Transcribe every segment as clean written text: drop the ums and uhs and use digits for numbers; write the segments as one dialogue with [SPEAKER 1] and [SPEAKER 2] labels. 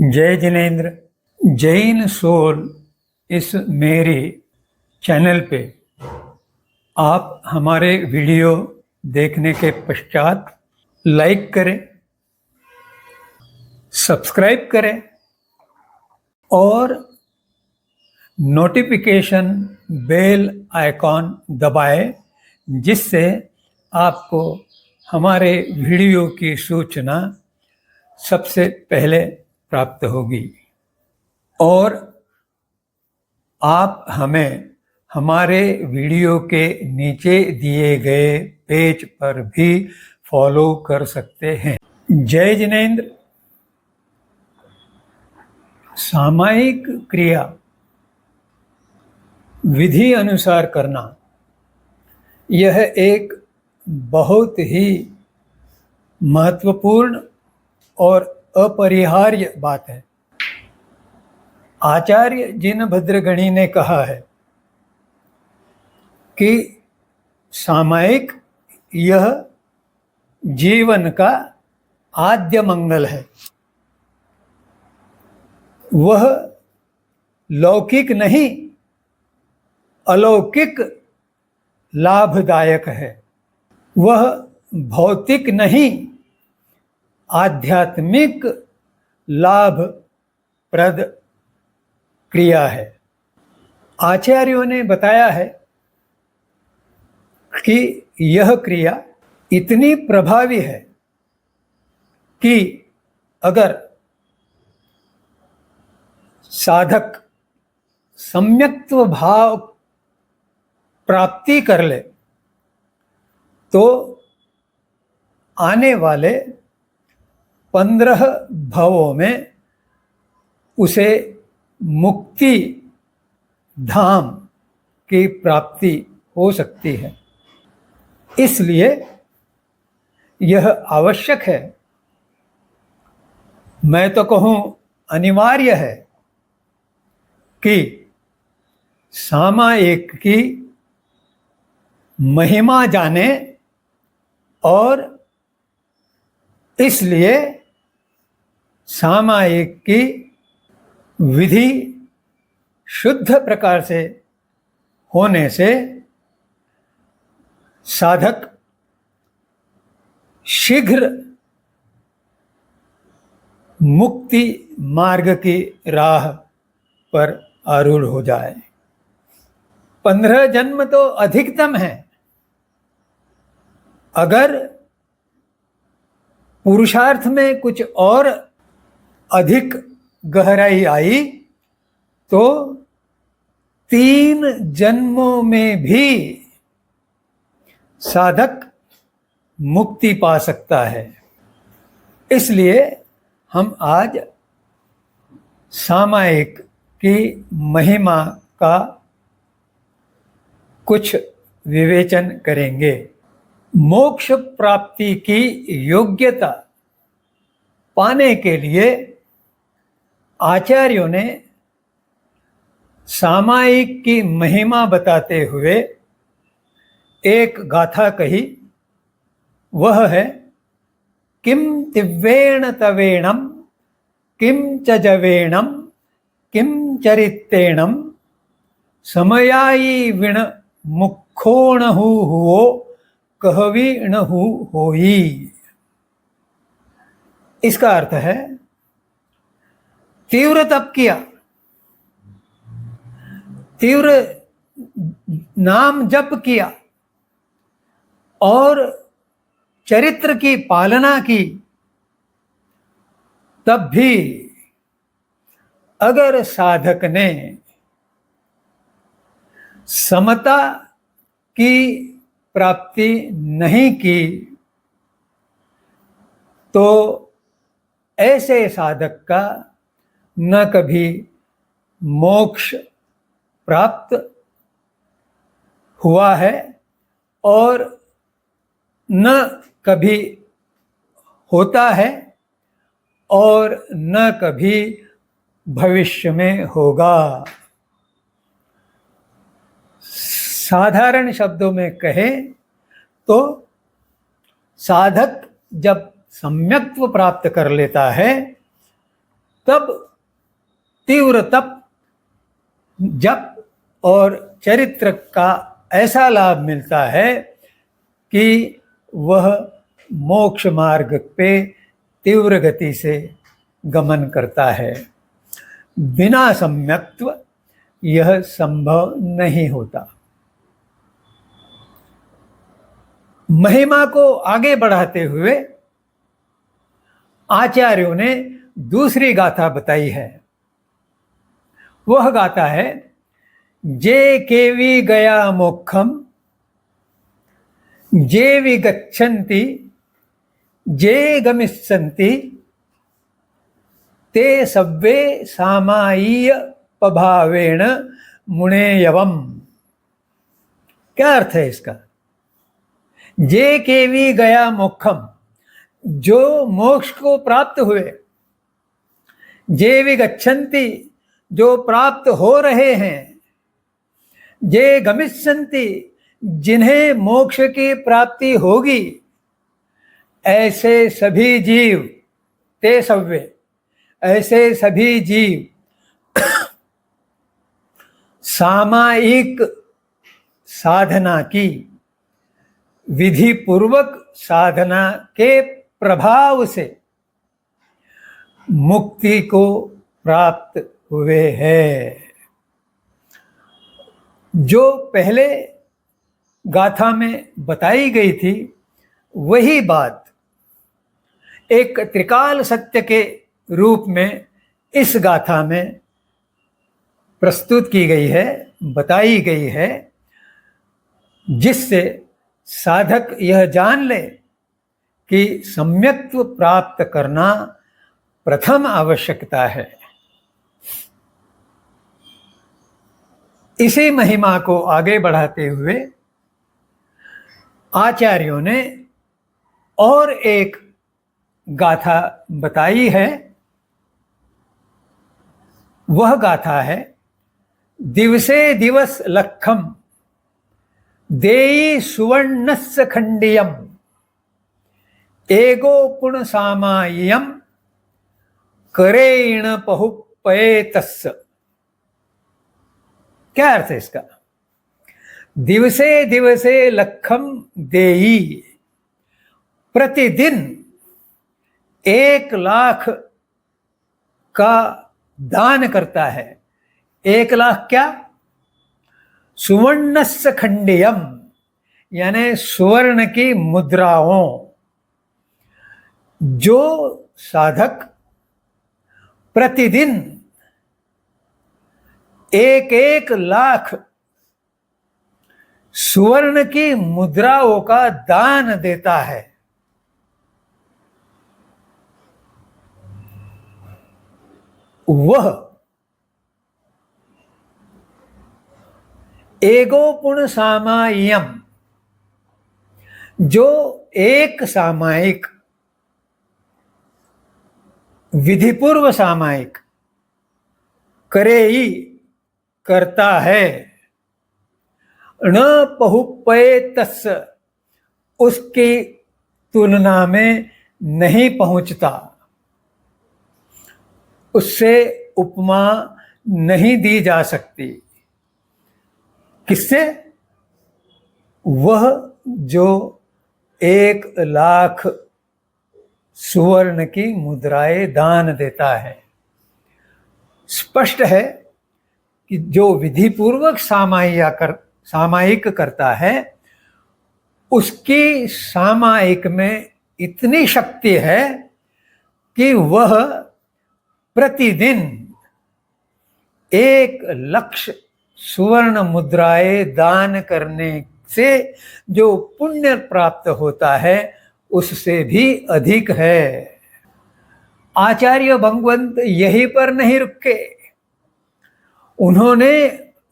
[SPEAKER 1] जय जिनेन्द्र। जैन सोल इस मेरी चैनल पे आप हमारे वीडियो देखने के पश्चात लाइक करें, सब्सक्राइब करें और नोटिफिकेशन बेल आइकॉन दबाएं, जिससे आपको हमारे वीडियो की सूचना सबसे पहले प्राप्त होगी। और आप हमें हमारे वीडियो के नीचे दिए गए पेज पर भी फॉलो कर सकते हैं। जय जिनेन्द्र। सामायिक क्रिया विधि अनुसार करना यह एक बहुत ही महत्वपूर्ण और अपरिहार्य बात है। आचार्य जिनभद्रगणी ने कहा है कि सामायिक यह जीवन का आद्य मंगल है। वह लौकिक नहीं, अलौकिक लाभदायक है। वह भौतिक नहीं, आध्यात्मिक लाभप्रद क्रिया है। आचार्यों ने बताया है कि यह क्रिया इतनी प्रभावी है कि अगर साधक सम्यक्त्व भाव प्राप्ति कर ले तो आने वाले 15 भवों में उसे मुक्ति धाम की प्राप्ति हो सकती है। इसलिए यह आवश्यक है, मैं तो कहूँ अनिवार्य है, कि सामायिक की महिमा जाने और इसलिए सामायिक की विधि शुद्ध प्रकार से होने से साधक शीघ्र मुक्ति मार्ग की राह पर आरूढ़ हो जाए। 15 जन्म तो अधिकतम है। अगर पुरुषार्थ में कुछ और अधिक गहराई आई तो 3 जन्मों में भी साधक मुक्ति पा सकता है। इसलिए हम आज सामायिक की महिमा का कुछ विवेचन करेंगे। मोक्ष प्राप्ति की योग्यता पाने के लिए आचार्यों ने सामायिक की महिमा बताते हुए एक गाथा कही। वह है किम तिव्येण तवेणम किम च जवेणम किम चरित्तेणम समयायी विण मुखोणहु हुओ कहवीणहु होई। इसका अर्थ है तीव्र तप किया, तीव्र नाम जप किया और चरित्र की पालना की, तब भी अगर साधक ने समता की प्राप्ति नहीं की तो ऐसे साधक का न कभी मोक्ष प्राप्त हुआ है और न कभी होता है और न कभी भविष्य में होगा। साधारण शब्दों में कहें तो साधक जब सम्यक्त्व प्राप्त कर लेता है तब तीव्र तप, जप और चरित्र का ऐसा लाभ मिलता है कि वह मोक्ष मार्ग पे तीव्र गति से गमन करता है। बिना सम्यक्त्व यह संभव नहीं होता। महिमा को आगे बढ़ाते हुए आचार्यों ने दूसरी गाथा बताई है। वह गाथा है, जे केवी गया मोक्षम, जे विगच्छन्ति, जे गमिष्यन्ति, ते सव्वे सामायिय पभावेण मुनेयवम। क्या अर्थ है इसका? जे केवी गया मोक्षम, जो मोक्ष को प्राप्त हुए, जे विगच्छन्ति, जो प्राप्त हो रहे हैं, जे गमिष्यन्ति, जिन्हें मोक्ष की प्राप्ति होगी, ऐसे सभी जीव, ते सव्वे, ऐसे सभी जीव सामायिक साधना की, विधि पूर्वक साधना के प्रभाव से मुक्ति को प्राप्त हुए हैं। जो पहले गाथा में बताई गई थी वही बात एक त्रिकाल सत्य के रूप में इस गाथा में प्रस्तुत की गई है, बताई गई है, जिससे साधक यह जान ले कि सम्यक्त्व प्राप्त करना प्रथम आवश्यकता है। इसी महिमा को आगे बढ़ाते हुए आचार्यों ने और एक गाथा बताई है। वह गाथा है, दिवसे दिवस लखम देयी सुवर्णस्य खंडियम एगो पुण्य सामायियम करेण पहुपयेतस्य। क्या अर्थ है इसका? दिवसे दिवसे लखम देयी, प्रतिदिन 1,00,000 का दान करता है। 1,00,000 क्या? सुवर्णस्य खंडियम, यानी सुवर्ण की मुद्राओं। जो साधक प्रतिदिन 1,00,000 सुवर्ण की मुद्राओं का दान देता है, वह एगो पुण्य सामायियम, जो एक सामायिक, विधिपूर्व सामायिक करेई, करता है, न पहुपयेतस्य, उसकी तुलना में नहीं पहुंचता, उससे उपमा नहीं दी जा सकती। किससे? वह जो 1,00,000 सुवर्ण की मुद्राएं दान देता है। स्पष्ट है कि जो विधिपूर्वक सामायिक करता है, उसकी सामायिक में इतनी शक्ति है कि वह प्रतिदिन 1,00,000 सुवर्ण मुद्राएं दान करने से जो पुण्य प्राप्त होता है उससे भी अधिक है। आचार्य भगवंत यहीं पर नहीं रुके, उन्होंने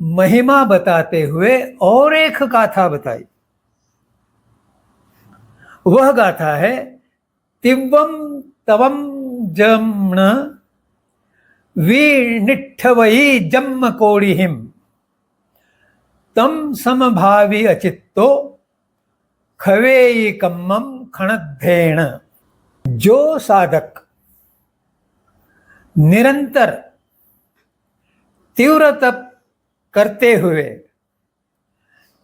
[SPEAKER 1] महिमा बताते हुए और एक गाथा बताई। वह गाथा है, तिव्वम तवम जम्न विनिठवई जम्म कोड़िहिम तम समभावी अचित्तो खवेई कम्मम खणद्धेण। जो साधक निरंतर तीव्र तप करते हुए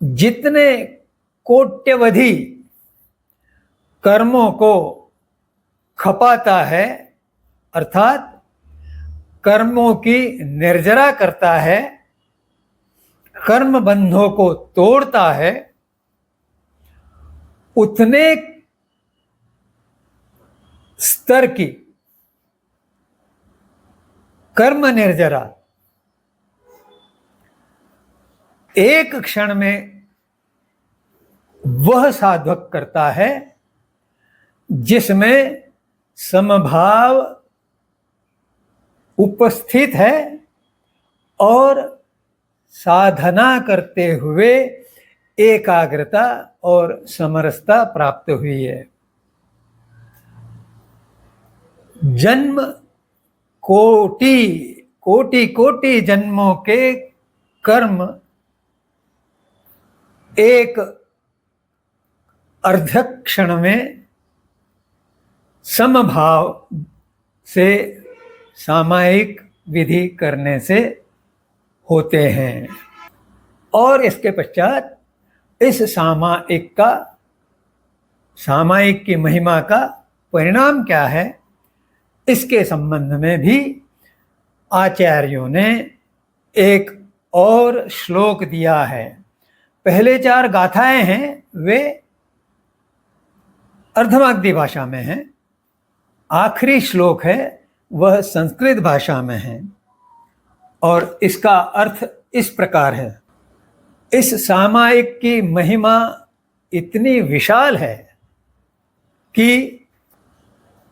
[SPEAKER 1] जितने कोट्यवधि कर्मों को खपाता है, अर्थात कर्मों की निर्जरा करता है, कर्म बंधों को तोड़ता है, उतने स्तर की कर्म निर्जरा एक क्षण में वह साधक करता है जिसमें समभाव उपस्थित है और साधना करते हुए एकाग्रता और समरसता प्राप्त हुई है। जन्म कोटि कोटि कोटि जन्मों के कर्म एक अर्धक्षण में समभाव से सामायिक विधि करने से होते हैं। और इसके पश्चात इस सामायिक की महिमा का परिणाम क्या है, इसके संबंध में भी आचार्यों ने एक और श्लोक दिया है। पहले 4 गाथाएं हैं वे अर्धमागधी भाषा में हैं, आखिरी श्लोक है वह संस्कृत भाषा में है और इसका अर्थ इस प्रकार है। इस सामायिक की महिमा इतनी विशाल है कि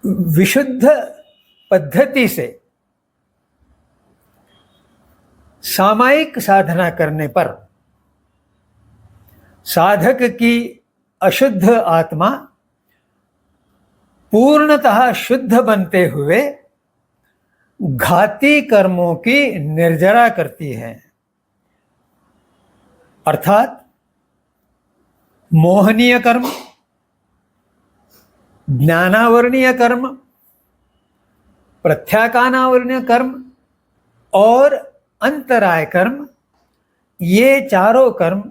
[SPEAKER 1] विशुद्ध पद्धति से सामायिक साधना करने पर साधक की अशुद्ध आत्मा पूर्णतः शुद्ध बनते हुए घाती कर्मों की निर्जरा करती है, अर्थात मोहनीय कर्म, ज्ञानावरणीय कर्म, प्रत्याकानावरणीय कर्म और अंतराय कर्म, ये चारों कर्म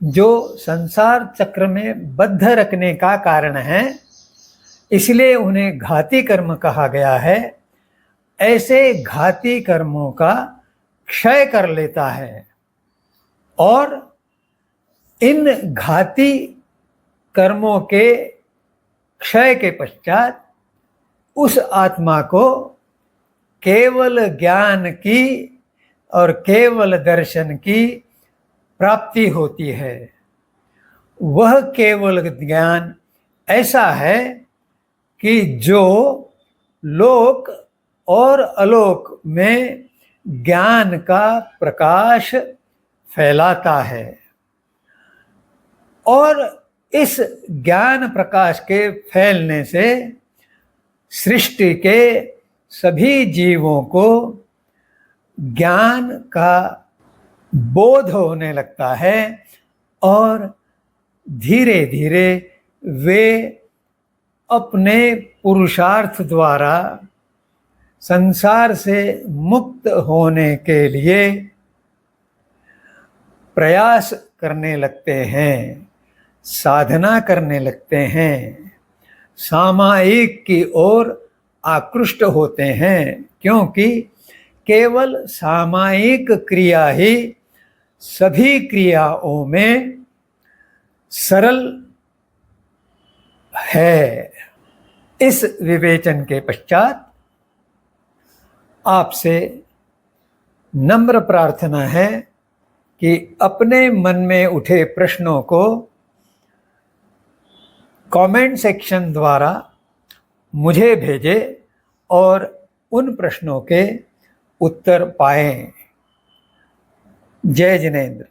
[SPEAKER 1] जो संसार चक्र में बद्ध रखने का कारण है, इसलिए उन्हें घाती कर्म कहा गया है। ऐसे घाती कर्मों का क्षय कर लेता है और इन घाती कर्मों के क्षय के पश्चात उस आत्मा को केवल ज्ञान की और केवल दर्शन की प्राप्ति होती है। वह केवल ज्ञान ऐसा है कि जो लोक और अलोक में ज्ञान का प्रकाश फैलाता है और इस ज्ञान प्रकाश के फैलने से सृष्टि के सभी जीवों को ज्ञान का बोध होने लगता है और धीरे धीरे वे अपने पुरुषार्थ द्वारा संसार से मुक्त होने के लिए प्रयास करने लगते हैं, साधना करने लगते हैं, सामायिक की ओर आकृष्ट होते हैं, क्योंकि केवल सामायिक क्रिया ही सभी क्रियाओं में सरल है। इस विवेचन के पश्चात आपसे नम्र प्रार्थना है कि अपने मन में उठे प्रश्नों को कमेंट सेक्शन द्वारा मुझे भेजें और उन प्रश्नों के उत्तर पाएं। जय जिनेंद्र।